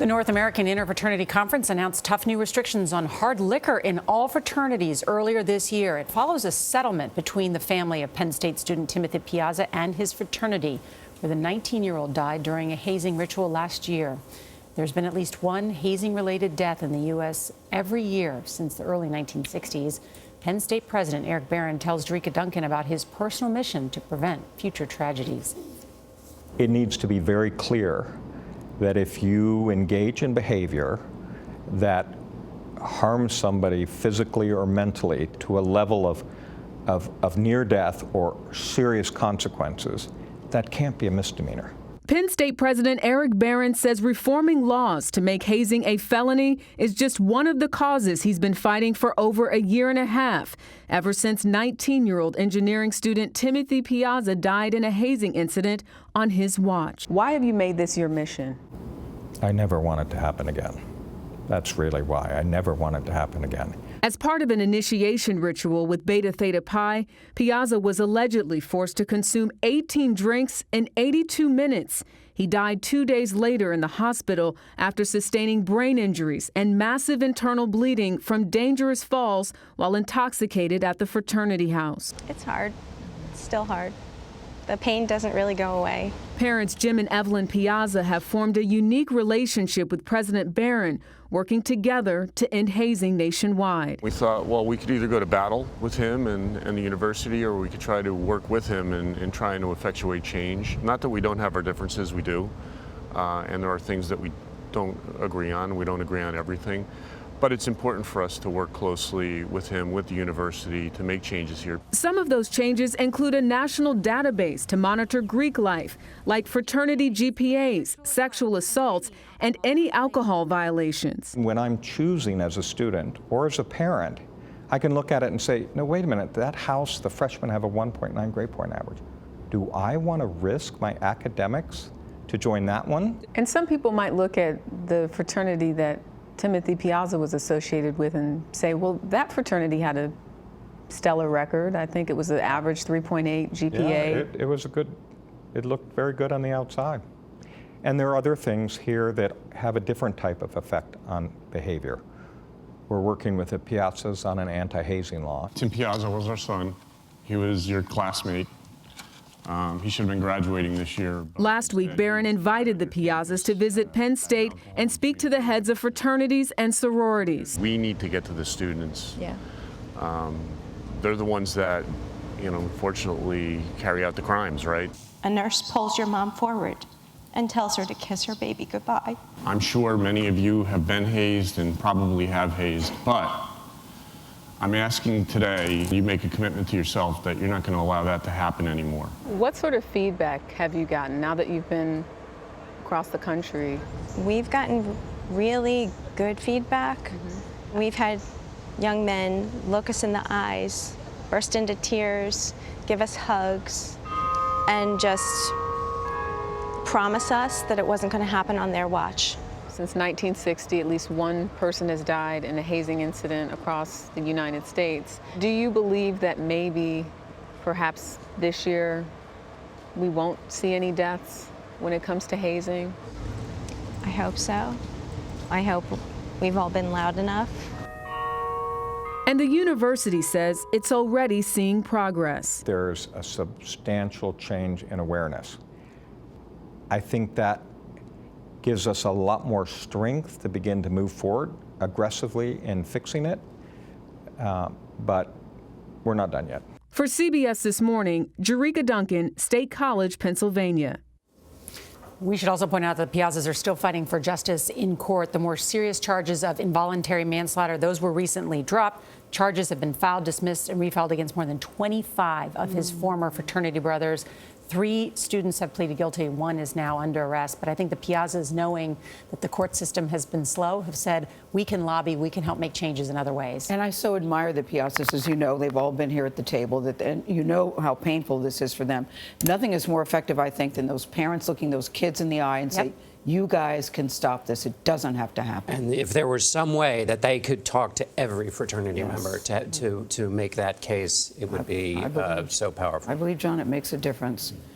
The North American Interfraternity Conference announced tough new restrictions on hard liquor in all fraternities earlier this year. It follows a settlement between the family of Penn State student Timothy Piazza and his fraternity, where the 19-year-old died during a hazing ritual last year. There's been at least one hazing-related death in the U.S. every year since the early 1960s. Penn State President Eric Barron tells Jericka Duncan about his personal mission to prevent future tragedies. It needs to be very clear that if you engage in behavior that harms somebody physically or mentally to a level of near death or serious consequences, that can't be a misdemeanor. Penn State President Eric Barron says reforming laws to make hazing a felony is just one of the causes he's been fighting for over a year and a half, ever since 19-year-old engineering student Timothy Piazza died in a hazing incident on his watch. Why have you made this your mission? I never want it to happen again. That's really why. I never want it to happen again. As part of an initiation ritual with Beta Theta Pi, Piazza was allegedly forced to consume 18 drinks in 82 minutes. He died 2 days later in the hospital after sustaining brain injuries and massive internal bleeding from dangerous falls while intoxicated at the fraternity house. It's hard. It's still hard. The pain doesn't really go away. Parents Jim and Evelyn Piazza have formed a unique relationship with President Barron, working together to end hazing nationwide. We thought, well, we could either go to battle with him and the university, or we could try to work with him in trying to effectuate change. Not that we don't have our differences, we do. And there are things that we don't agree on. We don't agree on everything. But it's important for us to work closely with him, with the university, to make changes here. Some of those changes include a national database to monitor Greek life, like fraternity GPAs, sexual assaults, and any alcohol violations. When I'm choosing as a student or as a parent, I can look at it and say, no, wait a minute, that house, the freshmen have a 1.9 grade point average. Do I want to risk my academics to join that one? And some people might look at the fraternity that Timothy Piazza was associated with and say, well, that fraternity had a stellar record. I think it was an average 3.8 GPA. Yeah, it was a good, it looked very good on the outside. And there are other things here that have a different type of effect on behavior. We're working with the Piazzas on an anti-hazing law. Tim Piazza was our son. He was your classmate. He should have been graduating this year. Last week, Barron invited the Piazzas to visit Penn State and speak to the heads of fraternities and sororities. We need to get to the students. Yeah. They're the ones that, unfortunately carry out the crimes, right? A nurse pulls your mom forward and tells her to kiss her baby goodbye. I'm sure many of you have been hazed and probably have hazed, but I'm asking today you make a commitment to yourself that you're not going to allow that to happen anymore. What sort of feedback have you gotten now that you've been across the country? We've gotten really good feedback. We've had young men look us in the eyes, burst into tears, give us hugs, and just promise us that it wasn't going to happen on their watch. Since 1960, at least one person has died in a hazing incident across the United States. Do you believe that maybe, perhaps this year, we won't see any deaths when it comes to hazing? I hope so. I hope we've all been loud enough. And the university says it's already seeing progress. There's a substantial change in awareness. I think that gives us a lot more strength to begin to move forward aggressively in fixing it, but we're not done yet. For CBS This Morning, Jericka Duncan, State College, Pennsylvania. We should also point out that the Piazzas are still fighting for justice in court. The more serious charges of involuntary manslaughter, those were recently dropped. Charges have been filed, dismissed, and refiled against more than 25 of his former fraternity brothers. 3 students have pleaded guilty. 1 is now under arrest. But I think the Piazzas, knowing that the court system has been slow, have said, we can lobby, we can help make changes in other ways. And I so admire the Piazzas. As you know, they've all been here at the table, and you know how painful this is for them. Nothing is more effective, I think, than those parents looking those kids in the eye and say, you guys can stop this. It doesn't have to happen. And if there was some way that they could talk to every fraternity member to make that case, it would be so powerful. I believe, John, it makes a difference.